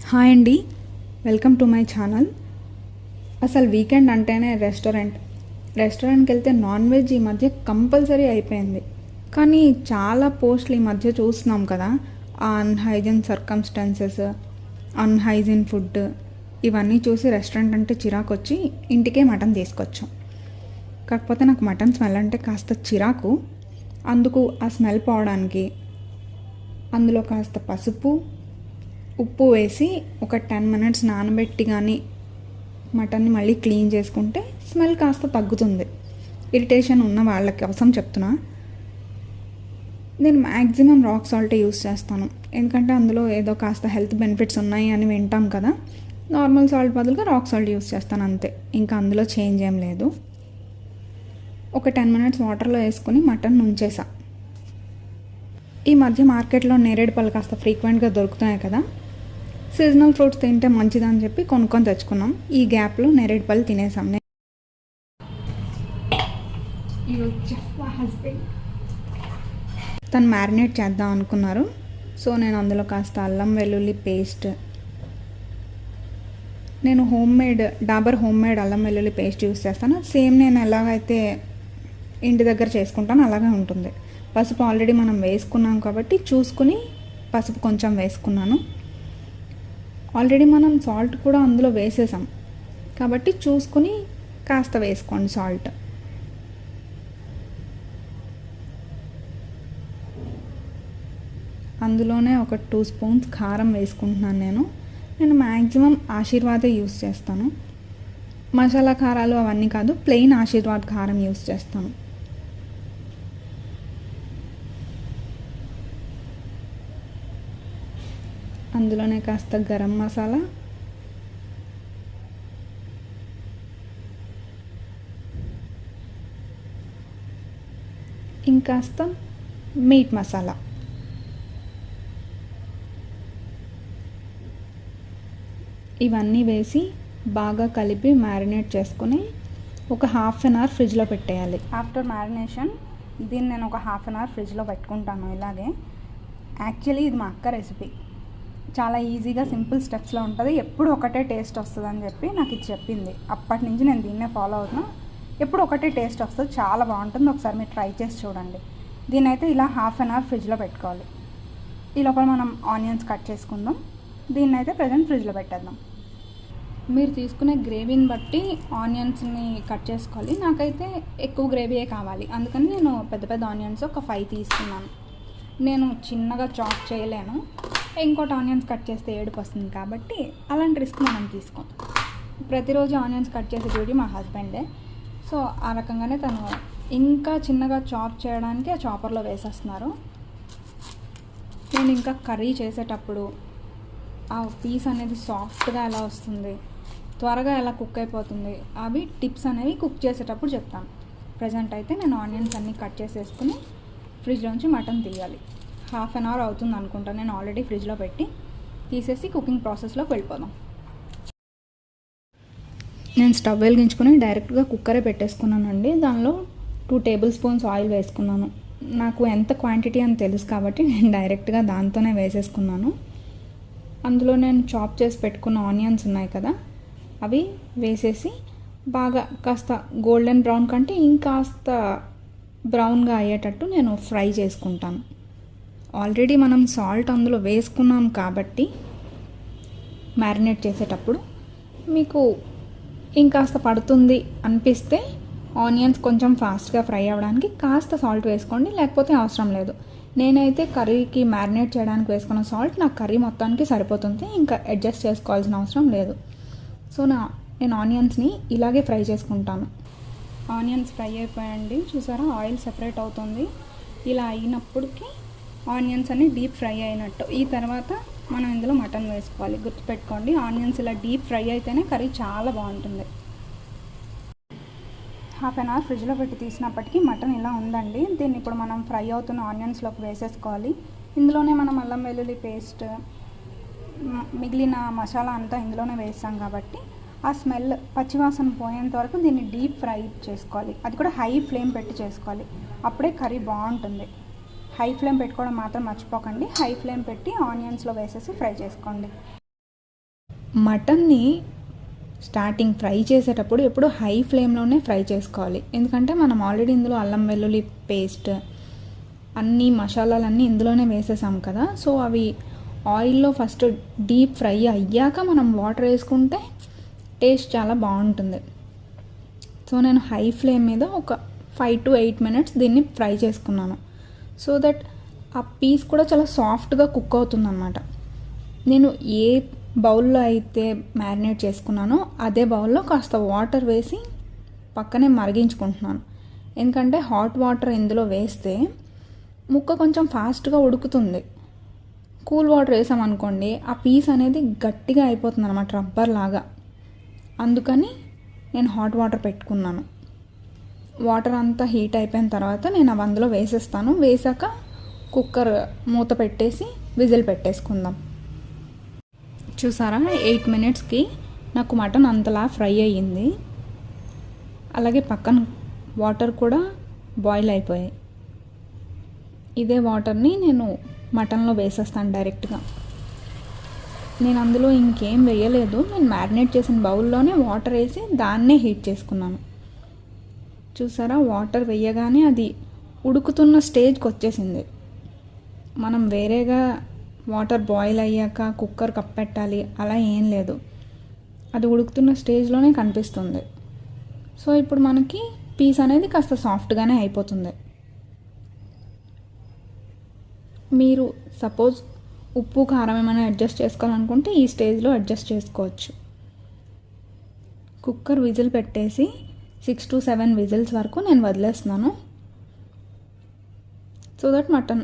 Hi అండి, welcome to my channel. అసలు weekend అంటేనే రెస్టారెంట్కి వెళ్తే నాన్ వెజ్ ఈ మధ్య కంపల్సరీ అయిపోయింది. కానీ చాలా పోస్టులు ఈ మధ్య చూస్తున్నాం కదా, ఆ అన్హైజీన్ సర్కమ్స్టాన్సెస్, అన్హైజీన్ ఫుడ్, ఇవన్నీ చూసి రెస్టారెంట్ అంటే చిరాకు వచ్చి ఇంటికే మటన్ తీసుకొచ్చాం. కాకపోతే నాకు మటన్ స్మెల్ అంటే కాస్త చిరాకు. అందుకు ఆ స్మెల్ పోవడానికి అందులో కాస్త పసుపు, ఉప్పు వేసి ఒక 10 minutes నానబెట్టి కానీ మటన్ని మళ్ళీ క్లీన్ చేసుకుంటే స్మెల్ కాస్త తగ్గుతుంది. ఇరిటేషన్ ఉన్న వాళ్ళ కోసం చెప్తున్నా. నేను మ్యాక్సిమం రాక్ సాల్ట్ యూస్ చేస్తాను, ఎందుకంటే అందులో ఏదో కాస్త హెల్త్ బెనిఫిట్స్ ఉన్నాయి అని వింటాం కదా. నార్మల్ సాల్ట్ బదులుగా రాక్ సాల్ట్ యూస్ చేస్తాను అంతే, ఇంకా అందులో చేంజ్ ఏం లేదు. ఒక 10 minutes వాటర్లో వేసుకుని మటన్ ఉంచేసా. ఈ మధ్య మార్కెట్లో నేరేడు పళ్ళు కాస్త ఫ్రీక్వెంట్గా దొరుకుతున్నాయి కదా, సీజనల్ ఫ్రూట్స్ తింటే మంచిదని చెప్పి కొనుక్కొని తెచ్చుకున్నాం. ఈ గ్యాప్లో నేరేడు పళ్ళు తినేసాం. తను మ్యారినేట్ చేద్దాం అనుకున్నారు, సో నేను అందులో కాస్త అల్లం వెల్లుల్లి పేస్ట్, నేను డాబర్ హోమ్ మేడ్ అల్లం వెల్లుల్లి పేస్ట్ యూస్ చేస్తాను. సేమ్ నేను ఎలాగైతే ఇంటి దగ్గర చేసుకుంటాను అలాగే ఉంటుంది. పసుపు ఆల్రెడీ మనం వేసుకున్నాం కాబట్టి చూసుకుని పసుపు కొంచెం వేసుకున్నాను. ఆల్రెడీ మనం సాల్ట్ కూడా అందులో వేసేసాం కాబట్టి చూసుకుని కాస్త వేసుకోండి సాల్ట్. అందులోనే ఒక 2 spoons కారం వేసుకుంటున్నాను. నేను మ్యాక్సిమం ఆశీర్వాదే యూస్ చేస్తాను. మసాలా కారాలు అవన్నీ కాదు, ప్లెయిన్ ఆశీర్వాద్ కారం యూస్ చేస్తాను. అందులోనే కాస్త గరం మసాలా, ఇంకాస్త మీట్ మసాలా, ఇవన్నీ వేసి బాగా కలిపి మ్యారినేట్ చేసుకొని ఒక 1/2 hour ఫ్రిడ్జ్లో పెట్టేయాలి. ఆఫ్టర్ మ్యారినేషన్ దీన్ని నేను ఒక 1/2 hour ఫ్రిడ్జ్లో పెట్టుకుంటాను. ఇలాగే యాక్చువల్లీ ఇది మా అక్క రెసిపీ, చాలా ఈజీగా సింపుల్ స్టెప్స్లో ఉంటుంది. ఎప్పుడు ఒకటే టేస్ట్ వస్తుంది అని చెప్పి నాకు ఇది చెప్పింది. అప్పటి నుంచి నేను దీన్నే ఫాలో అవుతున్నా. ఎప్పుడు ఒకటే టేస్ట్ వస్తుంది, చాలా బాగుంటుంది. ఒకసారి మీరు ట్రై చేసి చూడండి. దీని అయితే ఇలా 1/2 hour ఫ్రిడ్జ్లో పెట్టుకోవాలి. ఈ లోపల మనం ఆనియన్స్ కట్ చేసుకుందాం. దీన్ని అయితే ప్రజెంట్ ఫ్రిడ్జ్లో పెట్టేద్దాం. మీరు తీసుకునే గ్రేవీని బట్టి ఆనియన్స్ని కట్ చేసుకోవాలి. నాకైతే ఎక్కువ గ్రేవీయే కావాలి, అందుకని నేను పెద్ద పెద్ద ఆనియన్స్ ఒక 5 తీసుకున్నాను. నేను చిన్నగా చాప్ చేయలేను, ఇంకోటి ఆనియన్స్ కట్ చేస్తే ఏడుపు వస్తుంది కాబట్టి అలాంటి రిస్క్ మనం తీసుకోం. ప్రతిరోజు ఆనియన్స్ కట్ చేసే డ్యూటీ మా హస్బెండే, సో ఆ రకంగానే తను ఇంకా చిన్నగా చాప్ చేయడానికి ఆ చాపర్లో వేసేస్తున్నారు. నేను ఇంకా కర్రీ చేసేటప్పుడు ఆ పీస్ అనేది సాఫ్ట్గా ఎలా వస్తుంది, త్వరగా ఎలా కుక్ అయిపోతుంది, అవి టిప్స్ అనేవి కుక్ చేసేటప్పుడు చెప్తాను. ప్రజెంట్ అయితే నేను ఆనియన్స్ అన్నీ కట్ చేసేసుకుని ఫ్రిడ్జ్లోంచి మటన్ తీయాలి. 1/2 hour అవుతుంది అనుకుంటాను. నేను ఆల్రెడీ ఫ్రిడ్జ్లో పెట్టి తీసేసి కుకింగ్ ప్రాసెస్లోకి వెళ్ళిపోదాం. నేను స్టవ్ వెలిగించుకొని డైరెక్ట్గా కుక్కరే పెట్టేసుకున్నానండి. దానిలో 2 tablespoons ఆయిల్ వేసుకున్నాను. నాకు ఎంత క్వాంటిటీ అని తెలుసు కాబట్టి నేను డైరెక్ట్గా దాంతోనే వేసేసుకున్నాను. అందులో నేను చాప్ చేసి పెట్టుకున్న ఆనియన్స్ ఉన్నాయి కదా, అవి వేసేసి బాగా కాస్త గోల్డెన్ బ్రౌన్ కంటే ఇంకాస్త బ్రౌన్గా అయ్యేటట్టు నేను ఫ్రై చేసుకుంటాను. ఆల్రెడీ మనం సాల్ట్ అందులో వేసుకున్నాం కాబట్టి మ్యారినేట్ చేసేటప్పుడు మీకు ఇంకాస్త పడుతుంది అనిపిస్తే ఆనియన్స్ కొంచెం ఫాస్ట్గా ఫ్రై అవ్వడానికి కాస్త సాల్ట్ వేసుకోండి, లేకపోతే అవసరం లేదు. నేనైతే కర్రీకి మ్యారినేట్ చేయడానికి వేసుకున్న సాల్ట్ నాకు కర్రీ మొత్తానికి సరిపోతుంది, ఇంకా అడ్జస్ట్ చేసుకోవాల్సిన అవసరం లేదు. సో నేను ఆనియన్స్ని ఇలాగే ఫ్రై చేసుకుంటాను. ఆనియన్స్ ఫ్రై అయిపోయాయండి, చూసారా ఆయిల్ సెపరేట్ అవుతుంది. ఇలా అయినప్పటికీ ఆనియన్స్ అన్ని డీప్ ఫ్రై అయినట్టు. ఈ తర్వాత మనం ఇందులో మటన్ వేసుకోవాలి. గుర్తుపెట్టుకోండి, ఆనియన్స్ ఇలా డీప్ ఫ్రై అయితేనే కర్రీ చాలా బాగుంటుంది. 1/2 hour ఫ్రిడ్జ్లో పెట్టి తీసినప్పటికీ మటన్ ఇలా ఉందండి. దీన్ని ఇప్పుడు మనం ఫ్రై అవుతున్న ఆనియన్స్లోకి వేసేసుకోవాలి. ఇందులోనే మనం అల్లం వెల్లుల్లి పేస్ట్, మిగిలిన మసాలా అంతా ఇందులోనే వేస్తాం కాబట్టి ఆ స్మెల్ పచ్చివాసన పోయేంత వరకు దీన్ని డీప్ ఫ్రై చేసుకోవాలి. అది కూడా హై ఫ్లేమ్ పెట్టి చేసుకోవాలి, అప్పుడే కర్రీ బాగుంటుంది. హై ఫ్లేమ్ పెట్టుకోవడం మాత్రం మర్చిపోకండి. హై ఫ్లేమ్ పెట్టి ఆనియన్స్లో వేసేసి ఫ్రై చేసుకోండి. మటన్ని స్టార్టింగ్ ఫ్రై చేసేటప్పుడు ఎప్పుడు హై ఫ్లేమ్లోనే ఫ్రై చేసుకోవాలి. ఎందుకంటే మనం ఆల్రెడీ ఇందులో అల్లం వెల్లుల్లి పేస్ట్ అన్ని మసాలాలన్నీ ఇందులోనే వేసేసాం కదా. సో అవి ఆయిల్లో ఫస్ట్ డీప్ ఫ్రై అయ్యాక మనం వాటర్ వేసుకుంటే టేస్ట్ చాలా బాగుంటుంది. సో నేను హై ఫ్లేమ్ మీద ఒక 5 to 8 minutes దీన్ని ఫ్రై చేసుకున్నాను. సో దట్ ఆ పీస్ కూడా చాలా సాఫ్ట్గా కుక్ అవుతుంది అన్నమాట. నేను ఏ బౌల్లో అయితే మ్యారినేట్ చేసుకున్నానో అదే బౌల్లో కాస్త వాటర్ వేసి పక్కనే మరిగించుకుంటున్నాను. ఎందుకంటే హాట్ వాటర్ ఇందులో వేస్తే ముక్క కొంచెం ఫాస్ట్గా ఉడుకుతుంది. కూల్ వాటర్ వేసామనుకోండి ఆ పీస్ అనేది గట్టిగా అయిపోతుంది అన్నమాట, రబ్బర్ లాగా. అందుకని నేను హాట్ వాటర్ పెట్టుకున్నాను. వాటర్ అంతా హీట్ అయిపోయిన తర్వాత నేను అవి అందులో వేసేస్తాను. వేసాక కుక్కర్ మూత పెట్టేసి విజిల్ పెట్టేసుకుందాం. చూసారా 8 minutesకి నాకు మటన్ అంతలా ఫ్రై అయ్యింది. అలాగే పక్కన వాటర్ కూడా బాయిల్ అయిపోయాయి. ఇదే వాటర్ని నేను మటన్లో వేసేస్తాను డైరెక్ట్గా. నేను అందులో ఇంకేం వేయలేదు. నేను మ్యారినేట్ చేసిన బౌల్లోనే వాటర్ వేసి దాన్నే హీట్ చేసుకున్నాను. చూసారా వాటర్ వేయగానే అది ఉడుకుతున్న స్టేజ్కి వచ్చేసింది. మనం వేరేగా వాటర్ బాయిల్ అయ్యాక కుక్కర్ కప్పెట్టాలి అలా ఏం లేదు, అది ఉడుకుతున్న స్టేజ్లోనే కనిపిస్తుంది. సో ఇప్పుడు మనకి పీస్ అనేది కాస్త సాఫ్ట్గానే అయిపోతుంది. మీరు సపోజ్ ఉప్పు కారం ఏమైనా అడ్జస్ట్ చేసుకోవాలనుకుంటే ఈ స్టేజ్లో అడ్జస్ట్ చేసుకోవచ్చు. కుక్కర్ విజిల్ పెట్టేసి 6 to 7 విజిల్స్ వరకు నేను వదిలేస్తున్నాను. సో దట్ మటన్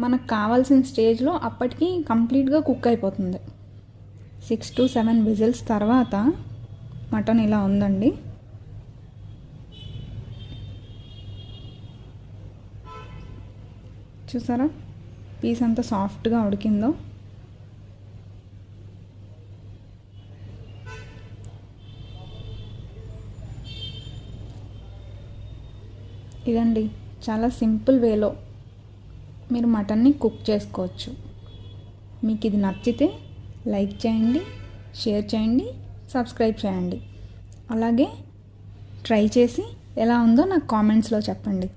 మనకు కావాల్సిన స్టేజ్లో అప్పటికి కంప్లీట్గా కుక్ అయిపోతుంది. 6 to 7 విజిల్స్ తర్వాత మటన్ ఇలా ఉందండి. చూసారా పీస్ అంతా సాఫ్ట్గా ఉడికిందో. ఇదండి చాలా సింపుల్ వేలో మీరు మటన్ని కుక్ చేసుకోవచ్చు. మీకు ఇది నచ్చితే లైక్ చేయండి, షేర్ చేయండి, సబ్స్క్రైబ్ చేయండి. అలాగే ట్రై చేసి ఎలా ఉందో నాకు కామెంట్స్లో చెప్పండి.